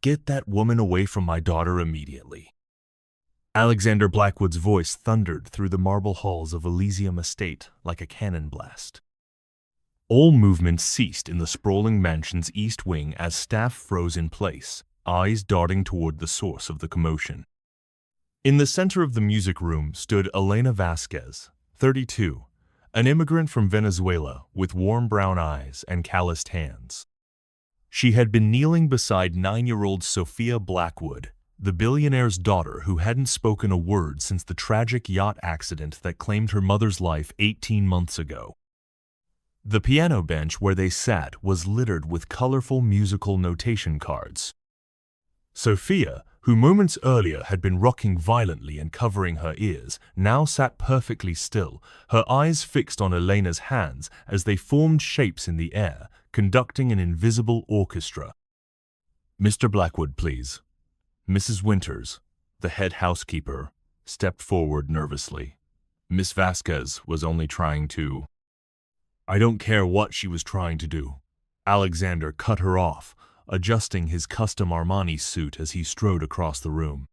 Get that woman away from my daughter immediately. Alexander Blackwood's voice thundered through the marble halls of Elysium Estate like a cannon blast. All movement ceased in the sprawling mansion's east wing as staff froze in place, eyes darting toward the source of the commotion. In the center of the music room stood Elena Vasquez, 32, an immigrant from Venezuela with warm brown eyes and calloused hands. She had been kneeling beside 9-year-old Sophia Blackwood, the billionaire's daughter who hadn't spoken a word since the tragic yacht accident that claimed her mother's life 18 months ago. The piano bench where they sat was littered with colorful musical notation cards. Sophia, who moments earlier had been rocking violently and covering her ears, now sat perfectly still, her eyes fixed on Elena's hands as they formed shapes in the air, conducting an invisible orchestra. "Mr. Blackwood, please." Mrs. Winters, the head housekeeper, stepped forward nervously. Miss Vasquez was only trying to... I don't care what she was trying to do. Alexander cut her off, adjusting his custom Armani suit as he strode across the room.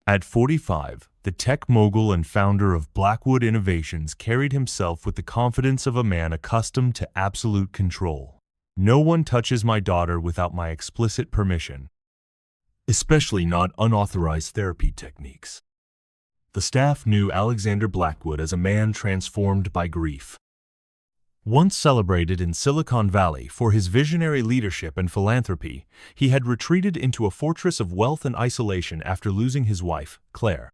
At 45, the tech mogul and founder of Blackwood Innovations carried himself with the confidence of a man accustomed to absolute control. "No one touches my daughter without my explicit permission, especially not unauthorized therapy techniques." The staff knew Alexander Blackwood as a man transformed by grief. Once celebrated in Silicon Valley for his visionary leadership and philanthropy, he had retreated into a fortress of wealth and isolation after losing his wife, Claire.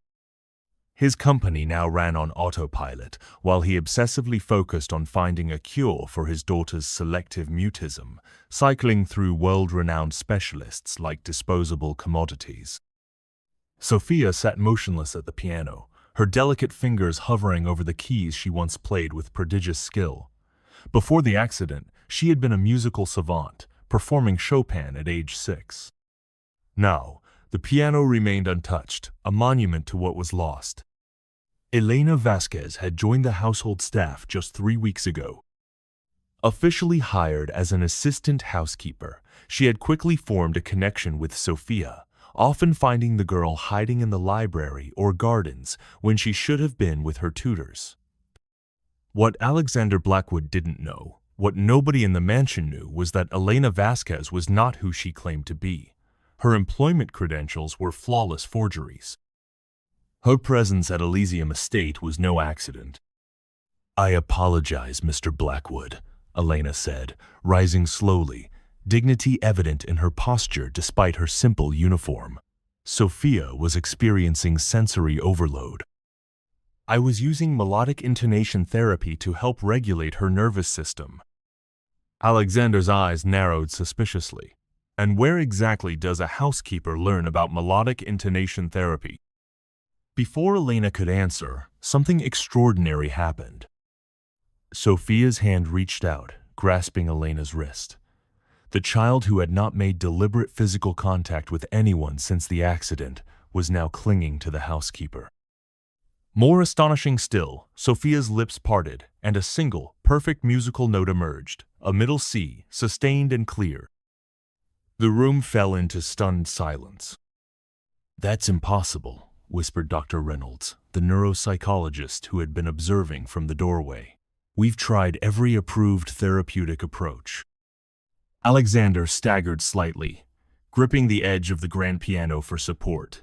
His company now ran on autopilot, while he obsessively focused on finding a cure for his daughter's selective mutism, cycling through world-renowned specialists like disposable commodities. Sophia sat motionless at the piano, her delicate fingers hovering over the keys she once played with prodigious skill. Before the accident, she had been a musical savant, performing Chopin at age 6. Now, the piano remained untouched, a monument to what was lost. Elena Vasquez had joined the household staff just 3 weeks ago. Officially hired as an assistant housekeeper, she had quickly formed a connection with Sophia, often finding the girl hiding in the library or gardens when she should have been with her tutors. What Alexander Blackwood didn't know, what nobody in the mansion knew, was that Elena Vasquez was not who she claimed to be. Her employment credentials were flawless forgeries. Her presence at Elysium Estate was no accident. "I apologize, Mr. Blackwood," Elena said, rising slowly, dignity evident in her posture despite her simple uniform. Sophia was experiencing sensory overload. "I was using melodic intonation therapy to help regulate her nervous system." Alexander's eyes narrowed suspiciously. "And where exactly does a housekeeper learn about melodic intonation therapy?" Before Elena could answer, something extraordinary happened. Sophia's hand reached out, grasping Elena's wrist. The child, who had not made deliberate physical contact with anyone since the accident, was now clinging to the housekeeper. More astonishing still, Sophia's lips parted, and a single, perfect musical note emerged, a middle C, sustained and clear. The room fell into stunned silence. "That's impossible," whispered Dr. Reynolds, the neuropsychologist who had been observing from the doorway. "We've tried every approved therapeutic approach." Alexander staggered slightly, gripping the edge of the grand piano for support.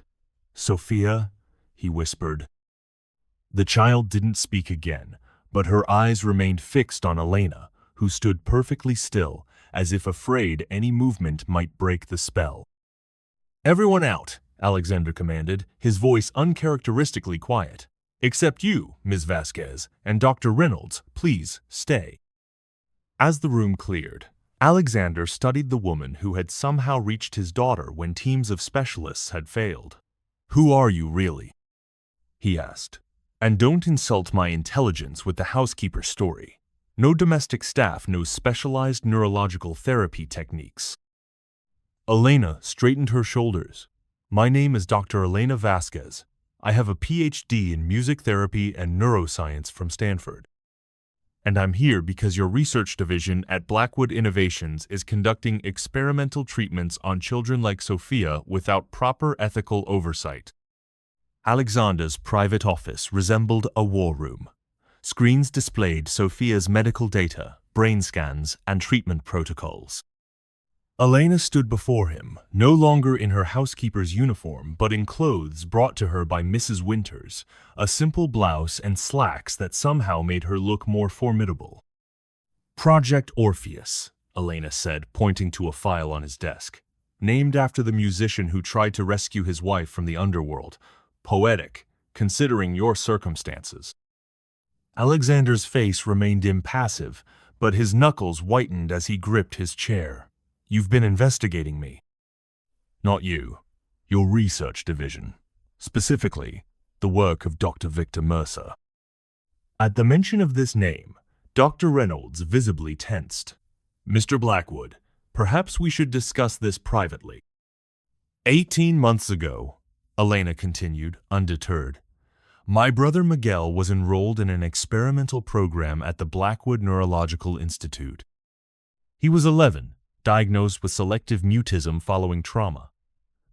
"Sophia," he whispered. The child didn't speak again, but her eyes remained fixed on Elena, who stood perfectly still, as if afraid any movement might break the spell. "Everyone out," Alexander commanded, his voice uncharacteristically quiet. "Except you, Ms. Vasquez, and Dr. Reynolds, please stay." As the room cleared, Alexander studied the woman who had somehow reached his daughter when teams of specialists had failed. "Who are you, really?" he asked. "And don't insult my intelligence with the housekeeper story. No domestic staff knows specialized neurological therapy techniques." Elena straightened her shoulders. "My name is Dr. Elena Vasquez. I have a PhD in music therapy and neuroscience from Stanford." And I'm here because your research division at Blackwood Innovations is conducting experimental treatments on children like Sophia without proper ethical oversight. Alexander's private office resembled a war room. Screens displayed Sophia's medical data, brain scans, and treatment protocols. Elena stood before him, no longer in her housekeeper's uniform, but in clothes brought to her by Mrs. Winters, a simple blouse and slacks that somehow made her look more formidable. Project Orpheus, Elena said, pointing to a file on his desk. Named after the musician who tried to rescue his wife from the underworld. Poetic, considering your circumstances. Alexander's face remained impassive, but his knuckles whitened as he gripped his chair. You've been investigating me. Not you. Your research division. Specifically, the work of Dr. Victor Mercer. At the mention of this name, Dr. Reynolds visibly tensed. Mr. Blackwood, perhaps we should discuss this privately. 18 months ago, Elena continued, undeterred, my brother Miguel was enrolled in an experimental program at the Blackwood Neurological Institute. He was 11. Diagnosed with selective mutism following trauma.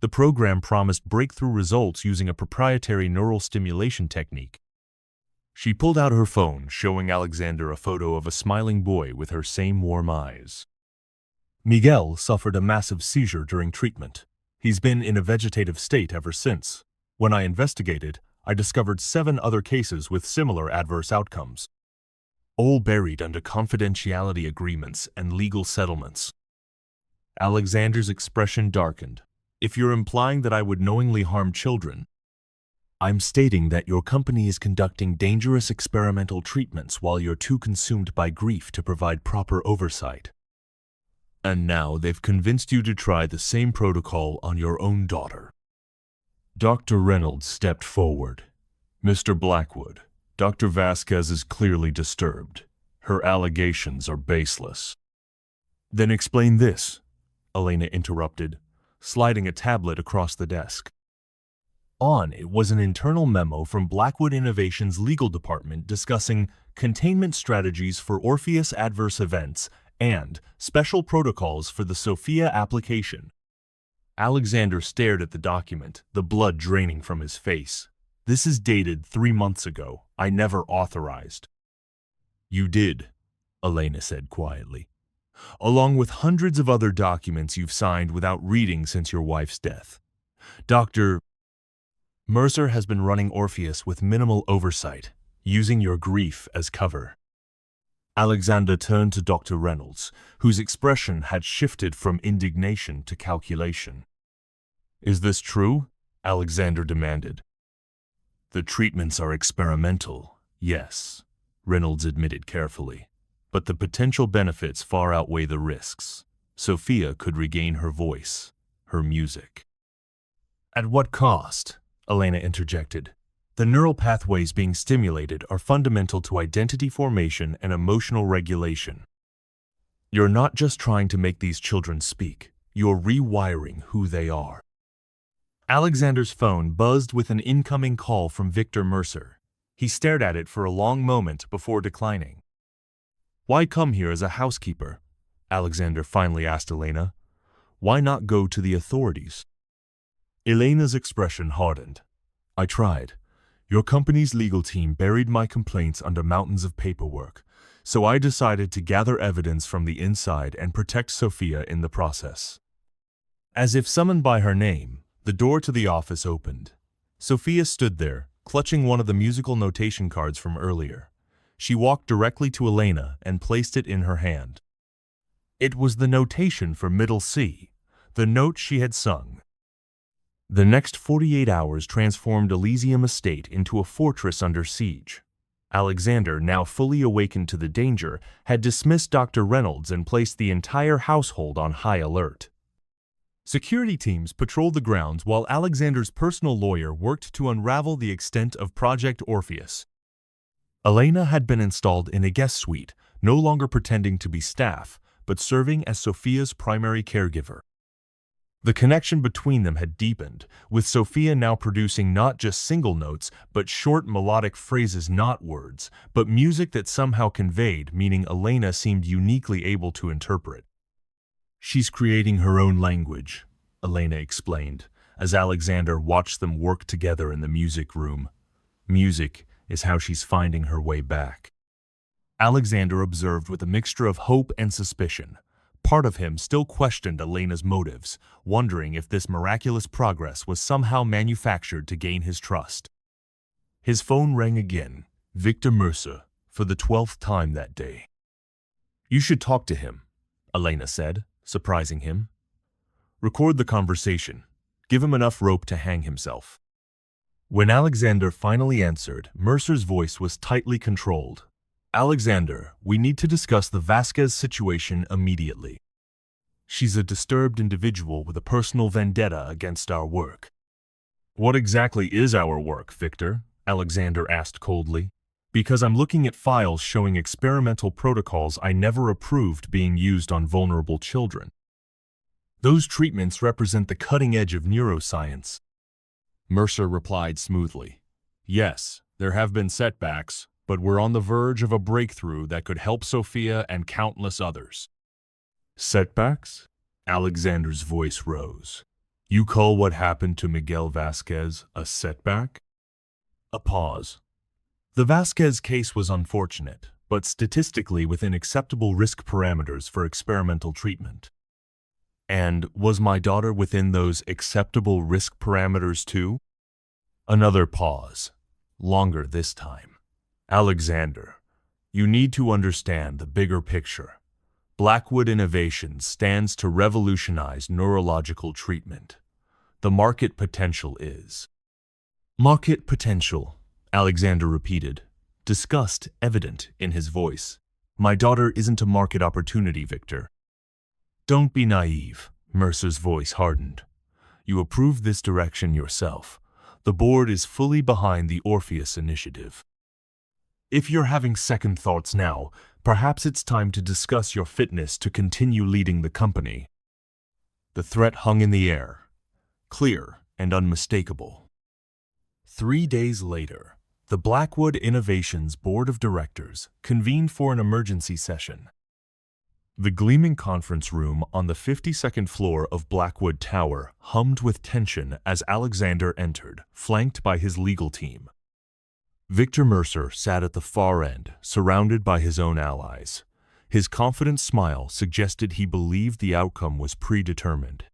The program promised breakthrough results using a proprietary neural stimulation technique. She pulled out her phone, showing Alexander a photo of a smiling boy with her same warm eyes. Miguel suffered a massive seizure during treatment. He's been in a vegetative state ever since. When I investigated, I discovered 7 other cases with similar adverse outcomes, all buried under confidentiality agreements and legal settlements. Alexander's expression darkened. If you're implying that I would knowingly harm children, I'm stating that your company is conducting dangerous experimental treatments while you're too consumed by grief to provide proper oversight. And now they've convinced you to try the same protocol on your own daughter. Dr. Reynolds stepped forward. Mr. Blackwood, Dr. Vasquez is clearly disturbed. Her allegations are baseless. Then explain this, Elena interrupted, sliding a tablet across the desk. On it was an internal memo from Blackwood Innovations' legal department discussing containment strategies for Orpheus adverse events and special protocols for the Sophia application. Alexander stared at the document, the blood draining from his face. This is dated 3 months ago. I never authorized. You did, Elena said quietly. Along with hundreds of other documents you've signed without reading since your wife's death. Dr. Mercer has been running Orpheus with minimal oversight, using your grief as cover. Alexander turned to Dr. Reynolds, whose expression had shifted from indignation to calculation. Is this true? Alexander demanded. The treatments are experimental, yes, Reynolds admitted carefully. But the potential benefits far outweigh the risks. Sophia could regain her voice, her music. At what cost? Elena interjected. The neural pathways being stimulated are fundamental to identity formation and emotional regulation. You're not just trying to make these children speak, you're rewiring who they are. Alexander's phone buzzed with an incoming call from Victor Mercer. He stared at it for a long moment before declining. Why come here as a housekeeper? Alexander finally asked Elena. Why not go to the authorities? Elena's expression hardened. I tried. Your company's legal team buried my complaints under mountains of paperwork, so I decided to gather evidence from the inside and protect Sophia in the process. As if summoned by her name, the door to the office opened. Sophia stood there, clutching one of the musical notation cards from earlier. She walked directly to Elena and placed it in her hand. It was the notation for middle C, the note she had sung. The next 48 hours transformed Elysium Estate into a fortress under siege. Alexander, now fully awakened to the danger, had dismissed Dr. Reynolds and placed the entire household on high alert. Security teams patrolled the grounds while Alexander's personal lawyer worked to unravel the extent of Project Orpheus. Elena had been installed in a guest suite, no longer pretending to be staff, but serving as Sophia's primary caregiver. The connection between them had deepened, with Sophia now producing not just single notes, but short melodic phrases, not words, but music that somehow conveyed meaning Elena seemed uniquely able to interpret. "She's creating her own language," Elena explained, as Alexander watched them work together in the music room. "Music is how she's finding her way back." Alexander observed with a mixture of hope and suspicion. Part of him still questioned Elena's motives, wondering if this miraculous progress was somehow manufactured to gain his trust. His phone rang again, Victor Mercer, for the 12th time that day. "You should talk to him," Elena said, surprising him. "Record the conversation. Give him enough rope to hang himself." When Alexander finally answered, Mercer's voice was tightly controlled. "Alexander, we need to discuss the Vasquez situation immediately. She's a disturbed individual with a personal vendetta against our work." "What exactly is our work, Victor?" Alexander asked coldly. "Because I'm looking at files showing experimental protocols I never approved being used on vulnerable children. Those treatments represent the cutting edge of neuroscience." Mercer replied smoothly. "Yes, there have been setbacks, but we're on the verge of a breakthrough that could help Sophia and countless others." "Setbacks?" Alexander's voice rose. "You call what happened to Miguel Vasquez a setback?" A pause. "The Vasquez case was unfortunate, but statistically within acceptable risk parameters for experimental treatment." "And was my daughter within those acceptable risk parameters too?" Another pause, longer this time. "Alexander, you need to understand the bigger picture. Blackwood Innovations stands to revolutionize neurological treatment. The market potential is—" "Market potential," Alexander repeated, disgust evident in his voice. "My daughter isn't a market opportunity, Victor." "Don't be naive," Mercer's voice hardened. "You approved this direction yourself. The board is fully behind the Orpheus initiative. If you're having second thoughts now, perhaps it's time to discuss your fitness to continue leading the company." The threat hung in the air, clear and unmistakable. 3 days later, the Blackwood Innovations Board of Directors convened for an emergency session. The gleaming conference room on the 52nd floor of Blackwood Tower hummed with tension as Alexander entered, flanked by his legal team. Victor Mercer sat at the far end, surrounded by his own allies. His confident smile suggested he believed the outcome was predetermined.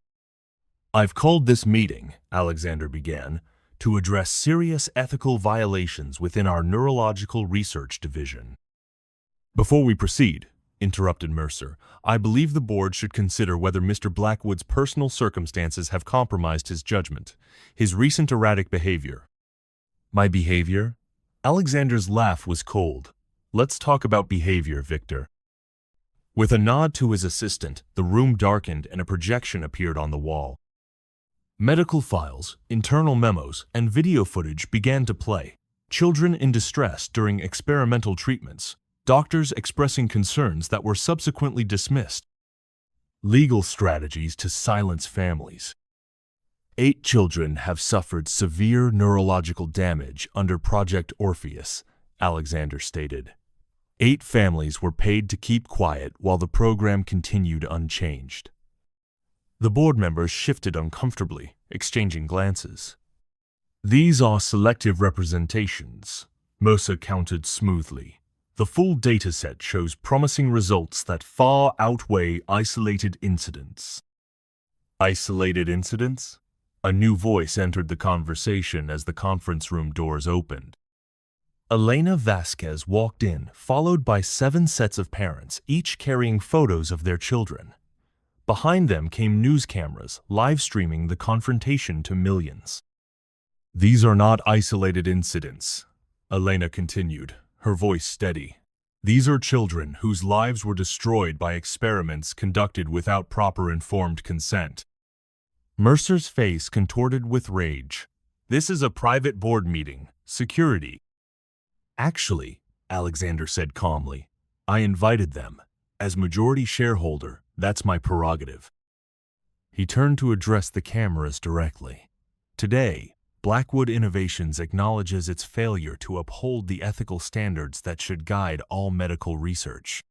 "I've called this meeting," Alexander began, "to address serious ethical violations within our neurological research division." "Before we proceed," interrupted Mercer, "I believe the board should consider whether Mr. Blackwood's personal circumstances have compromised his judgment. His recent erratic behavior—" "My behavior?" Alexander's laugh was cold. "Let's talk about behavior, Victor." With a nod to his assistant, the room darkened and a projection appeared on the wall. Medical files, internal memos, and video footage began to play. Children in distress during experimental treatments, doctors expressing concerns that were subsequently dismissed. Legal strategies to silence families. 8 children have suffered severe neurological damage under Project Orpheus, Alexander stated. 8 families were paid to keep quiet while the program continued unchanged. The board members shifted uncomfortably, exchanging glances. "These are selective representations," Mercer countered smoothly. "The full dataset shows promising results that far outweigh isolated incidents." Isolated incidents? A new voice entered the conversation as the conference room doors opened. Elena Vasquez walked in, followed by 7 sets of parents, each carrying photos of their children. Behind them came news cameras, live streaming the confrontation to millions. "These are not isolated incidents," Elena continued, her voice steady. "These are children whose lives were destroyed by experiments conducted without proper informed consent." Mercer's face contorted with rage. "This is a private board meeting. Security." "Actually," Alexander said calmly, "I invited them. As majority shareholder, that's my prerogative." He turned to address the cameras directly. Today, Blackwood Innovations acknowledges its failure to uphold the ethical standards that should guide all medical research.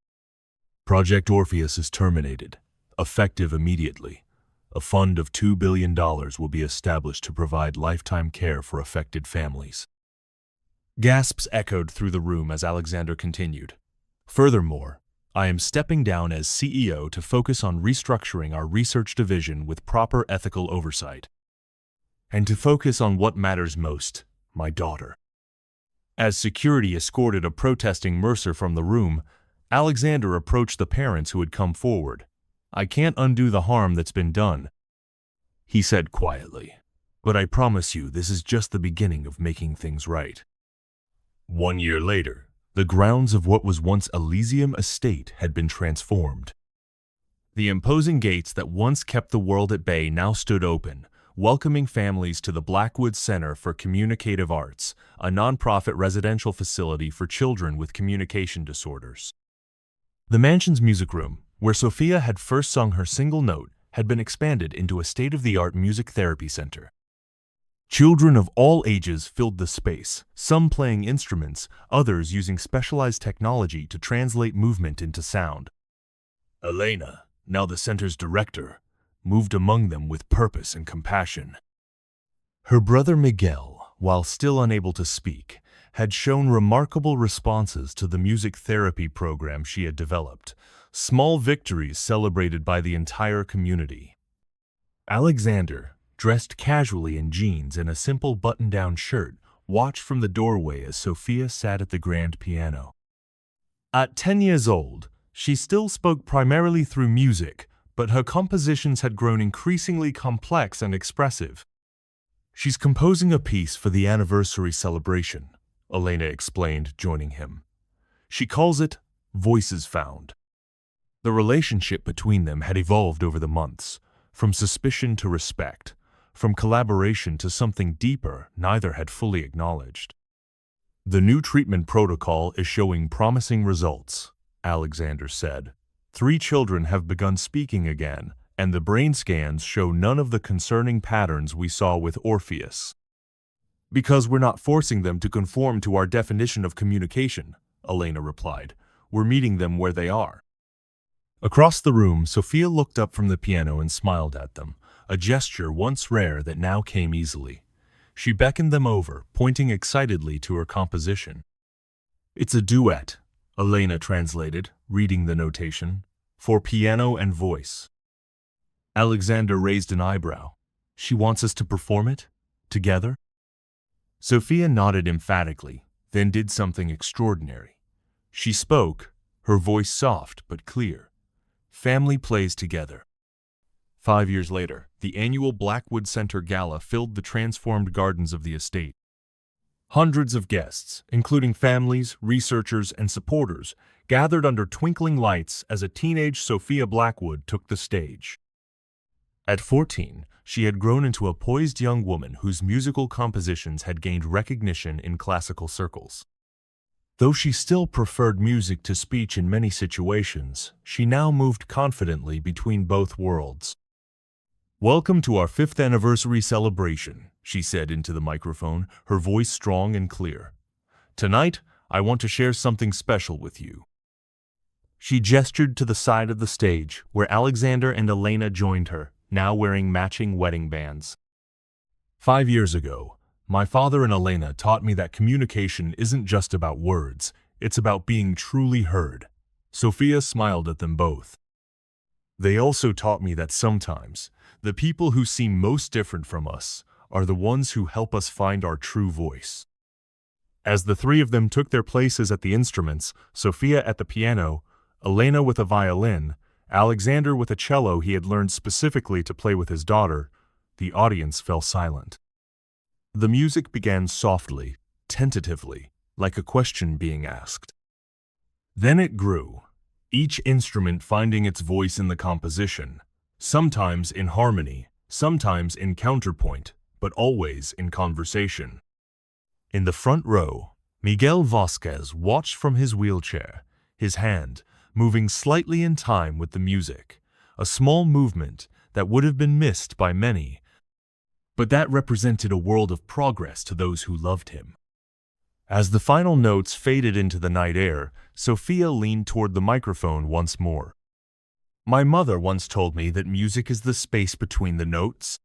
Project Orpheus is terminated, effective immediately. A fund of $2 billion will be established to provide lifetime care for affected families. Gasps echoed through the room as Alexander continued. Furthermore, I am stepping down as CEO to focus on restructuring our research division with proper ethical oversight. And to focus on what matters most, my daughter. As security escorted a protesting Mercer from the room, Alexander approached the parents who had come forward. I can't undo the harm that's been done, he said quietly. But I promise you this is just the beginning of making things right. 1 year later, the grounds of what was once Elysium Estate had been transformed. The imposing gates that once kept the world at bay now stood open, welcoming families to the Blackwood Center for Communicative Arts, a nonprofit residential facility for children with communication disorders. The mansion's music room, where Sophia had first sung her single note, had been expanded into a state-of-the-art music therapy center. Children of all ages filled the space, some playing instruments, others using specialized technology to translate movement into sound. Elena, now the center's director, moved among them with purpose and compassion. Her brother Miguel, while still unable to speak, had shown remarkable responses to the music therapy program she had developed, small victories celebrated by the entire community. Alexander, dressed casually in jeans and a simple button-down shirt, watched from the doorway as Sophia sat at the grand piano. At 10 years old, she still spoke primarily through music, but her compositions had grown increasingly complex and expressive. She's composing a piece for the anniversary celebration, Elena explained, joining him. She calls it Voices Found. The relationship between them had evolved over the months, from suspicion to respect, from collaboration to something deeper neither had fully acknowledged. The new treatment protocol is showing promising results, Alexander said. 3 children have begun speaking again, and the brain scans show none of the concerning patterns we saw with Orpheus. Because we're not forcing them to conform to our definition of communication, Elena replied. We're meeting them where they are. Across the room, Sophia looked up from the piano and smiled at them, a gesture once rare that now came easily. She beckoned them over, pointing excitedly to her composition. It's a duet, Elena translated, reading the notation, for piano and voice. Alexander raised an eyebrow. She wants us to perform it? Together? Sophia nodded emphatically, then did something extraordinary. She spoke, her voice soft but clear. Family plays together. 5 years later, the annual Blackwood Center Gala filled the transformed gardens of the estate. Hundreds of guests, including families, researchers, and supporters, gathered under twinkling lights as a teenage Sophia Blackwood took the stage. At 14, she had grown into a poised young woman whose musical compositions had gained recognition in classical circles. Though she still preferred music to speech in many situations, she now moved confidently between both worlds. Welcome to our 5th anniversary celebration, she said into the microphone, her voice strong and clear. Tonight, I want to share something special with you. She gestured to the side of the stage, where Alexander and Elena joined her, now wearing matching wedding bands. 5 years ago, my father and Elena taught me that communication isn't just about words, it's about being truly heard. Sophia smiled at them both. They also taught me that sometimes, the people who seem most different from us are the ones who help us find our true voice. As the 3 of them took their places at the instruments, Sophia at the piano, Elena with a violin, Alexander with a cello he had learned specifically to play with his daughter, the audience fell silent. The music began softly, tentatively, like a question being asked. Then it grew, each instrument finding its voice in the composition, sometimes in harmony, sometimes in counterpoint, but always in conversation. In the front row, Miguel Vasquez watched from his wheelchair, his hand moving slightly in time with the music, a small movement that would have been missed by many, but that represented a world of progress to those who loved him. As the final notes faded into the night air, Sophia leaned toward the microphone once more. "My mother once told me that music is the space between the notes,"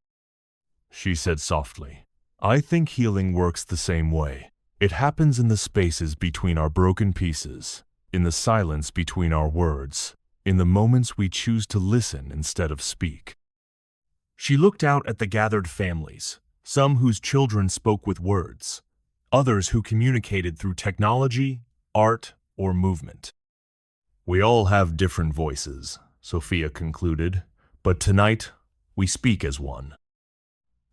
she said softly. "I think healing works the same way. It happens in the spaces between our broken pieces, in the silence between our words, in the moments we choose to listen instead of speak." She looked out at the gathered families, some whose children spoke with words, others who communicated through technology, art, or movement. "We all have different voices," Sophia concluded, "but tonight we speak as one."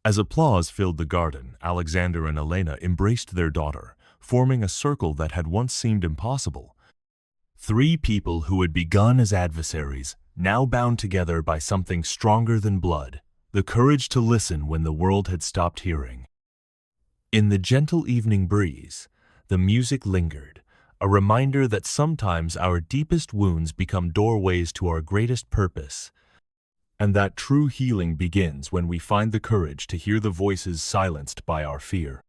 As applause filled the garden, Alexander and Elena embraced their daughter, forming a circle that had once seemed impossible. Three people who had begun as adversaries, now bound together by something stronger than blood, the courage to listen when the world had stopped hearing. In the gentle evening breeze, the music lingered, a reminder that sometimes our deepest wounds become doorways to our greatest purpose, and that true healing begins when we find the courage to hear the voices silenced by our fear.